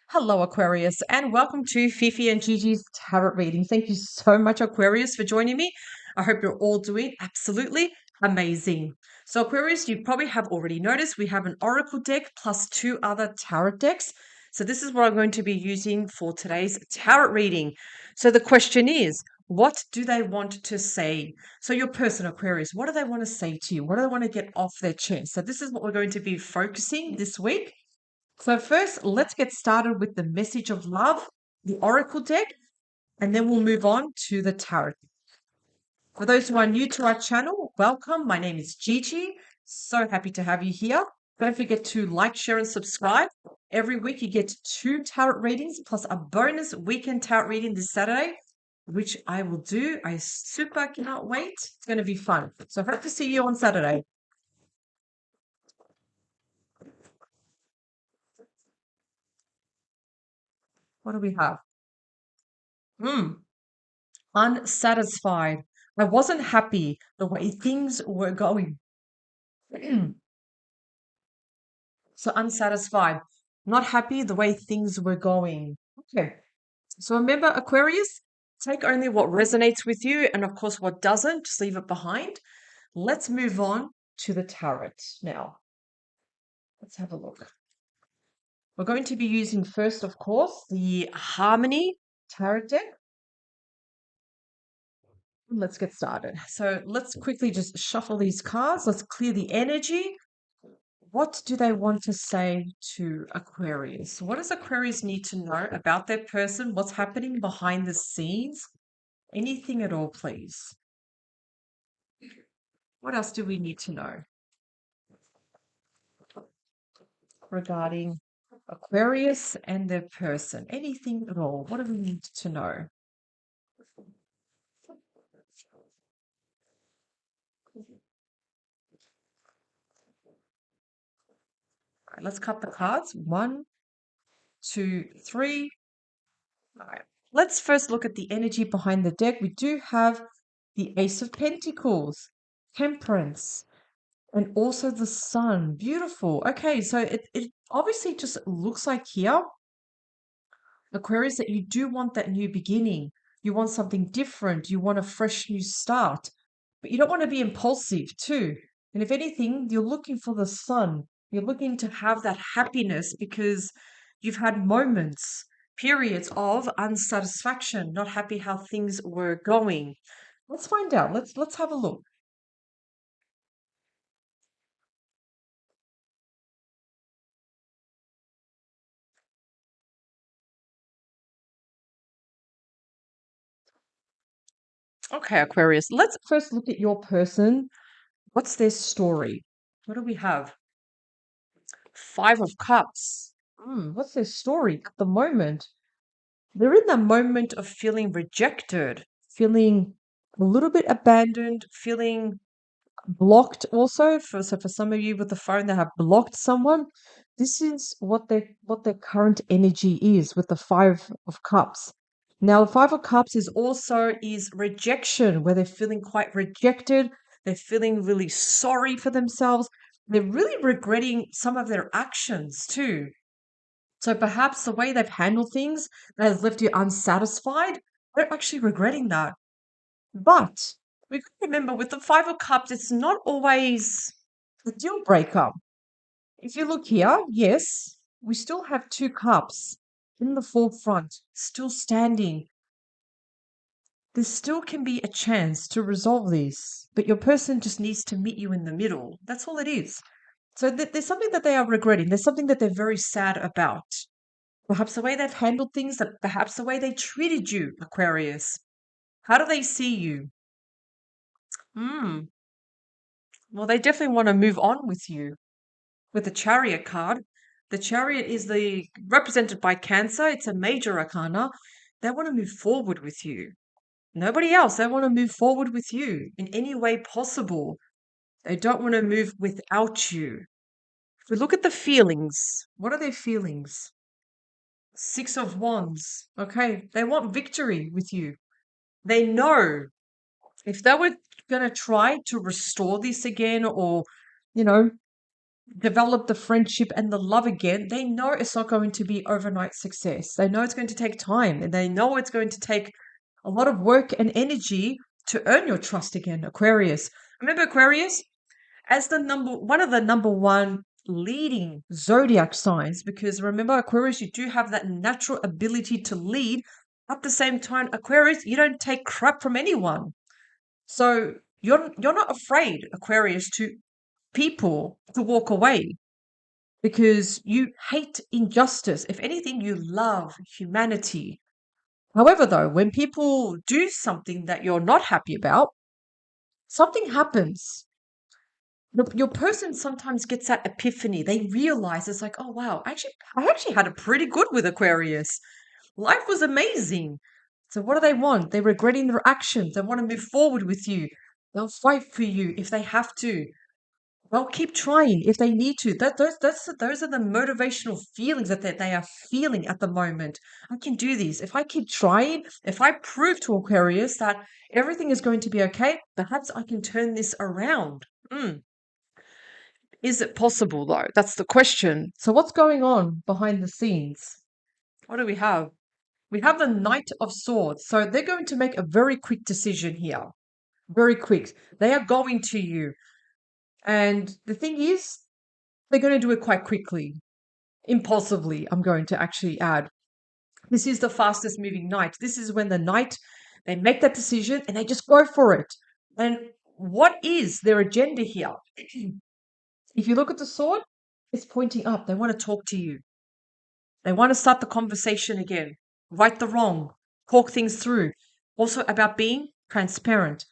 Hello, Aquarius, and welcome to Fifi and Gigi's tarot reading. Thank you so much, Aquarius, for joining me. I hope you're all doing absolutely amazing. So, Aquarius, you probably have already noticed we have an oracle deck plus two other tarot decks. So, this is what I'm going to be using for today's tarot reading. So, the question is, what do they want to say? So, your person, Aquarius, what do they want to say to you? What do they want to get off their chest? So, this is what we're going to be focusing this week. So, first, let's get started with the message of love, the oracle deck, and then we'll move on to the tarot. For those who are new to our channel, welcome. My name is Gigi. So happy to have you here. Don't forget to like, share, and subscribe. Every week, you get two tarot readings plus a bonus weekend tarot reading this Saturday, which I will do. I super cannot wait. It's going to be fun. So, hope to see you on Saturday. What do we have? Hmm. Unsatisfied. I wasn't happy the way things were going. So unsatisfied, not happy the way things were going. Okay. So remember, Aquarius, take only what resonates with you, and of course, what doesn't, just leave it behind. Let's move on to the tarot now. Let's have a look. We're going to be using first, of course, the Harmony tarot deck. Let's get started. So let's quickly just shuffle these cards. Let's clear the energy. What do they want to say to Aquarius? What does Aquarius need to know about their person? What's happening behind the scenes? Anything at all, please. What else do we need to know regarding Aquarius and their person? Anything at all? What do we need to know? All right, let's cut the cards. One, two, three. All right. Let's first look at the energy behind the deck. We do have the Ace of Pentacles, Temperance, and also the Sun. Beautiful. Okay, so it obviously just looks like here, Aquarius, that you do want that new beginning. You want something different. You want a fresh new start. But you don't want to be impulsive too. And if anything, you're looking for the sun. You're looking to have that happiness because you've had moments, periods of unsatisfaction, not happy how things were going. Let's find out. Let's have a look. Okay, Aquarius. Let's first look at your person. What's their story? What do we have? Five of Cups. What's their story at the moment? They're in that moment of feeling rejected, feeling a little bit abandoned, feeling blocked also. For some of you with the phone that have blocked someone, this is what their current energy is with the Five of Cups. Now, the Five of Cups is rejection, where they're feeling quite rejected. They're feeling really sorry for themselves. They're really regretting some of their actions too. So perhaps the way they've handled things that has left you unsatisfied, they're actually regretting that. But we got to remember with the Five of Cups, it's not always a deal breaker. If you look here, yes, we still have two cups in the forefront, still standing. There still can be a chance to resolve this, but your person just needs to meet you in the middle. That's all it is. So there's something that they are regretting. There's something that they're very sad about. Perhaps the way they've handled things, that perhaps the way they treated you, Aquarius. How do they see you? Hmm. Well, they definitely want to move on with you. With the Chariot card, the Chariot is the represented by Cancer. It's a major arcana. They want to move forward with you. Nobody else. They want to move forward with you in any way possible. They don't want to move without you. If we look at the feelings, what are their feelings? Six of Wands. Okay, they want victory with you. They know if they were going to try to restore this again or, you know, develop the friendship and the love again, they know it's not going to be overnight success. They know it's going to take time, and they know it's going to take a lot of work and energy to earn your trust again, Aquarius. Remember Aquarius as the one of the number one leading zodiac signs, because remember Aquarius, you do have that natural ability to lead. At the same time, Aquarius, you don't take crap from anyone. So you're not afraid, Aquarius, to people to walk away because you hate injustice. If anything, you love humanity. However, though, when people do something that you're not happy about, something happens. Your person sometimes gets that epiphany. They realize it's like, oh wow, I actually had it pretty good with Aquarius. Life was amazing. So what do they want? They're regretting their actions. They want to move forward with you. They'll fight for you if they have to. They'll keep trying if they need to. Those are the motivational feelings that they are feeling at the moment. I can do this. If I keep trying, if I prove to Aquarius that everything is going to be okay, perhaps I can turn this around. Is it possible though? That's the question. So what's going on behind the scenes? What do we have? We have the Knight of Swords. So they're going to make a very quick decision here. Very quick. They are going to you. And the thing is, they're going to do it quite quickly. Impulsively, I'm going to actually add. This is the fastest moving knight. This is when the knight, they make that decision and they just go for it. And what is their agenda here? If you look at the sword, it's pointing up. They want to talk to you. They want to start the conversation again, right the wrong, talk things through. Also about being transparent.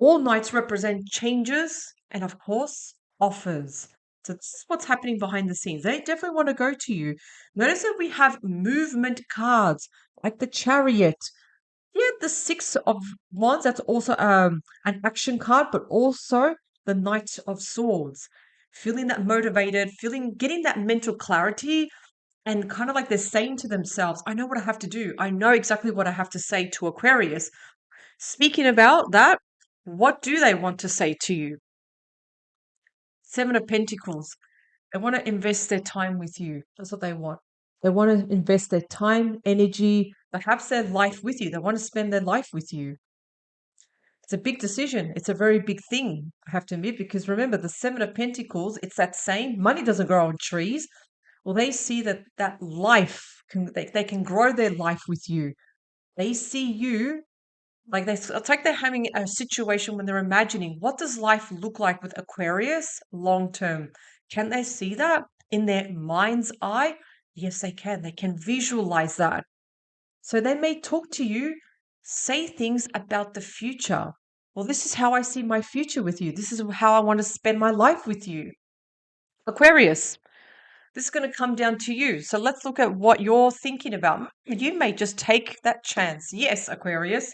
All knights represent changes and, of course, offers. So this is what's happening behind the scenes. They definitely want to go to you. Notice that we have movement cards like the Chariot. Yeah, the Six of Wands. That's also an action card, but also the Knight of Swords. Feeling that motivated, getting that mental clarity, and kind of like they're saying to themselves, I know what I have to do. I know exactly what I have to say to Aquarius. Speaking about that, what do they want to say to you? Seven of Pentacles. They want to invest their time with you. That's what they want. They want to invest their time, energy, perhaps their life with you. They want to spend their life with you. It's a big decision. It's a very big thing, I have to admit, because remember, the Seven of Pentacles, it's that same money doesn't grow on trees. Well, they see that life they can grow their life with you. They see you like it's like they're having a situation when they're imagining what does life look like with Aquarius long term. Can they see that in their mind's eye? Yes, they can. They can visualize that. So they may talk to you, say things about the future. Well, this is how I see my future with you. This is how I want to spend my life with you. Aquarius, this is going to come down to you. So let's look at what you're thinking about. You may just take that chance. Yes, Aquarius.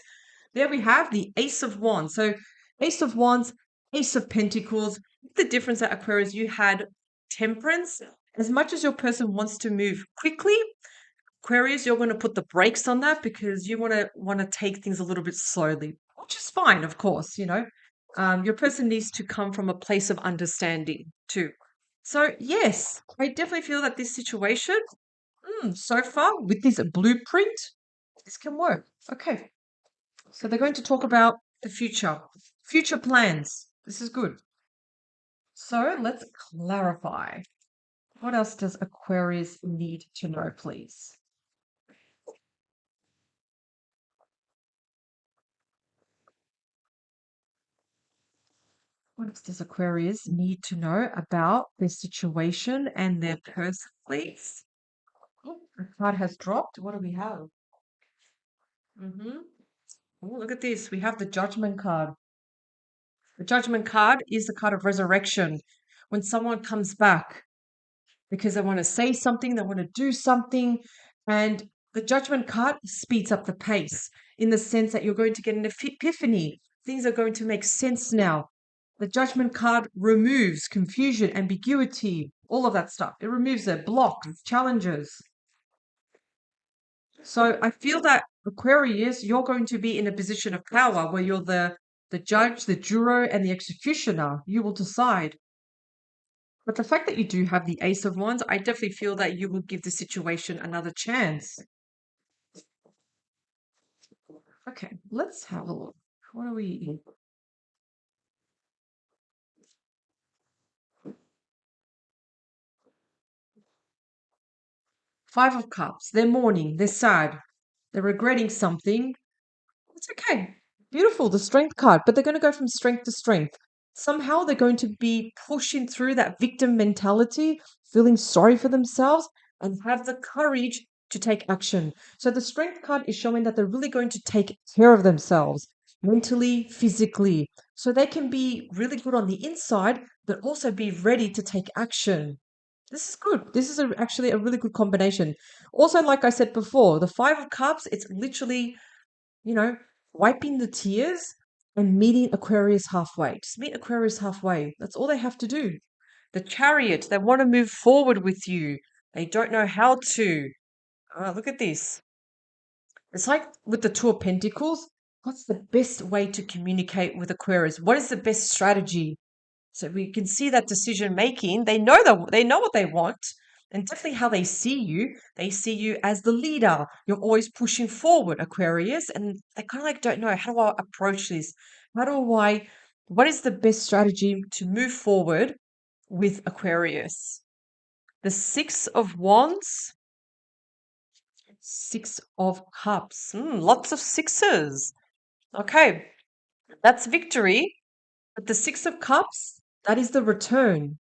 There we have the Ace of Wands. So Ace of Wands, Ace of Pentacles. The difference that Aquarius, you had temperance. As much as your person wants to move quickly, Aquarius, you're going to put the brakes on that because you want to take things a little bit slowly, which is fine, of course. Your person needs to come from a place of understanding too. So yes, I definitely feel that this situation, so far with this blueprint, this can work. Okay, so they're going to talk about the future plans. This is good. So let's clarify. What else does Aquarius need to know, please? What else does Aquarius need to know about their situation and their person, please? Oh, the card has dropped. What do we have? Mm-hmm. Oh, look at this. We have the Judgment card. The Judgment card is the card of resurrection. When someone comes back because they want to say something, they want to do something, and the Judgment card speeds up the pace in the sense that you're going to get an epiphany. Things are going to make sense now. The Judgment card removes confusion, ambiguity, all of that stuff. It removes the blocks, challenges. So I feel that Aquarius, you're going to be in a position of power where you're the judge, the juror, and the executioner. You will decide. But the fact that you do have the Ace of Wands, I definitely feel that you will give the situation another chance. Okay, let's have a look. What are we? Five of Cups. They're mourning. They're sad. They're regretting something. It's okay. Beautiful, the strength card, but they're going to go from strength to strength. Somehow they're going to be pushing through that victim mentality, feeling sorry for themselves, and have the courage to take action. So the strength card is showing that they're really going to take care of themselves mentally, physically, so they can be really good on the inside, but also be ready to take action. This is good. This is actually a really good combination. Also, like I said before, the Five of Cups, it's literally you know, wiping the tears and meeting Aquarius halfway. Just meet Aquarius halfway. That's all they have to do. The Chariot, they want to move forward with you. They don't know how to. Look at this. It's like with the Two of Pentacles. What's the best way to communicate with Aquarius? What is the best strategy? So we can see that decision making. They know what they want, and definitely how they see you. They see you as the leader. You're always pushing forward, Aquarius, and they kind of like don't know how do I approach this. How do I? What is the best strategy to move forward with Aquarius? The Six of Wands, Six of Cups. Lots of sixes. Okay, that's victory. But the Six of Cups, that is the return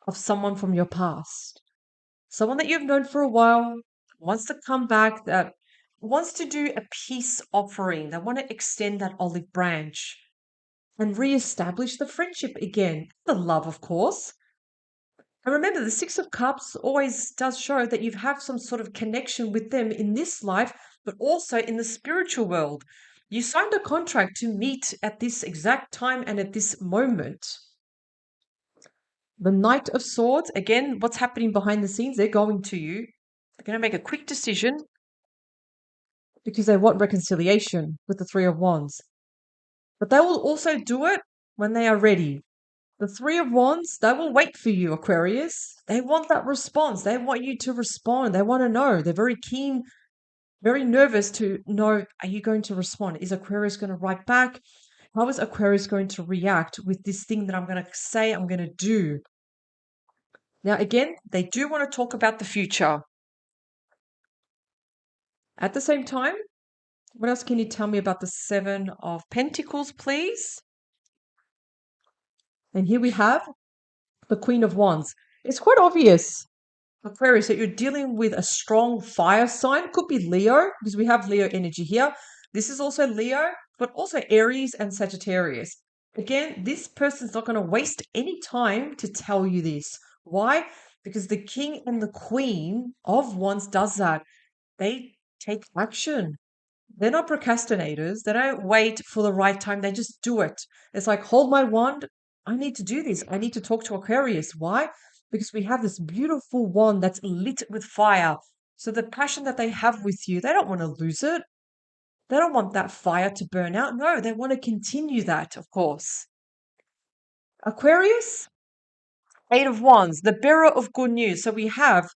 of someone from your past, someone that you've known for a while, wants to come back, that wants to do a peace offering. They want to extend that olive branch and reestablish the friendship again. The love, of course. And remember, the Six of Cups always does show that you have some sort of connection with them in this life, but also in the spiritual world. You signed a contract to meet at this exact time and at this moment. The Knight of Swords, again, what's happening behind the scenes? They're going to you. They're going to make a quick decision because they want reconciliation with the Three of Wands. But they will also do it when they are ready. The Three of Wands, they will wait for you, Aquarius. They want that response. They want you to respond. They want to know. They're very keen, very nervous to know, are you going to respond? Is Aquarius going to write back? How is Aquarius going to react with this thing that I'm going to say, I'm going to do? Now, again, they do want to talk about the future. At the same time, what else can you tell me about the Seven of Pentacles, please? And here we have the Queen of Wands. It's quite obvious, Aquarius, that you're dealing with a strong fire sign. Could be Leo, because we have Leo energy here. This is also Leo, but also Aries and Sagittarius. Again, this person's not going to waste any time to tell you this. Why? Because the King and the Queen of Wands does that. They take action. They're not procrastinators. They don't wait for the right time. They just do it. It's like, hold my wand. I need to do this. I need to talk to Aquarius. Why? Because we have this beautiful wand that's lit with fire. So the passion that they have with you, they don't want to lose it. They don't want that fire to burn out. No, they want to continue that, of course. Aquarius, Eight of Wands, the bearer of good news. So we have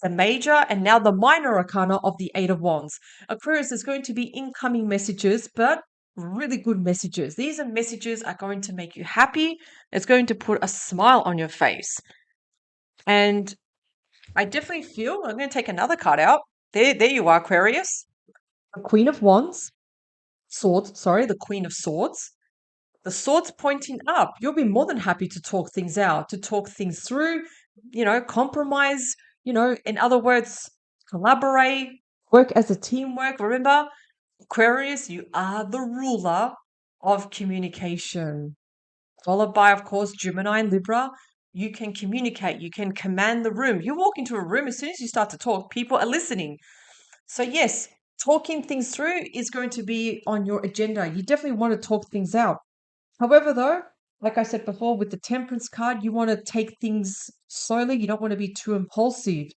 the major and now the minor arcana of the Eight of Wands. Aquarius, there's going to be incoming messages, but really good messages. These are messages are going to make you happy. It's going to put a smile on your face. And I definitely feel, I'm going to take another card out. There you are, Aquarius. The Queen of Wands, Swords, sorry, the Queen of Swords. The swords pointing up. You'll be more than happy to talk things out, to talk things through, compromise, in other words, collaborate, work as a teamwork. Remember, Aquarius, you are the ruler of communication. Followed by, of course, Gemini and Libra. You can communicate, you can command the room. You walk into a room, as soon as you start to talk, people are listening. So, yes, talking things through is going to be on your agenda. You definitely want to talk things out. However, though, like I said before, with the Temperance card, you want to take things slowly. You don't want to be too impulsive.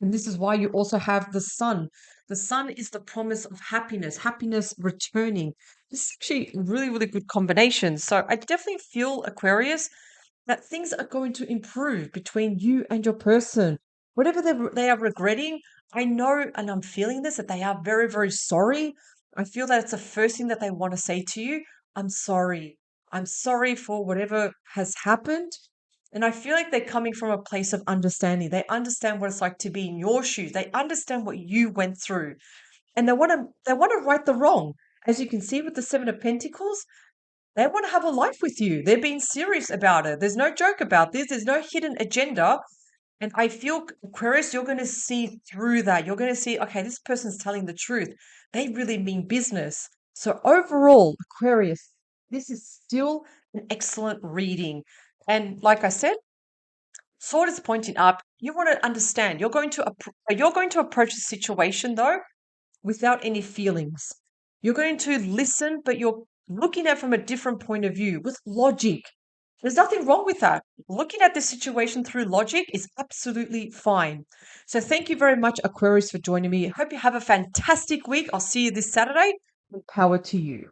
And this is why you also have the Sun. The Sun is the promise of happiness, happiness returning. This is actually a really, really good combination. So I definitely feel, Aquarius, that things are going to improve between you and your person. Whatever they are regretting, I know, and I'm feeling this, that they are very, very sorry. I feel that it's the first thing that they want to say to you. I'm sorry. I'm sorry for whatever has happened. And I feel like they're coming from a place of understanding. They understand what it's like to be in your shoes. They understand what you went through. And they want to right the wrong. As you can see with the Seven of Pentacles, they want to have a life with you. They're being serious about it. There's no joke about this. There's no hidden agenda. And I feel, Aquarius, you're going to see through that. You're going to see, okay, this person's telling the truth. They really mean business. So overall, Aquarius, this is still an excellent reading. And like I said, sword is pointing up. You want to understand. You're going to approach the situation though without any feelings. You're going to listen, but you're looking at it from a different point of view with logic. There's nothing wrong with that. Looking at the situation through logic is absolutely fine. So thank you very much, Aquarius, for joining me. I hope you have a fantastic week. I'll see you this Saturday. And power to you.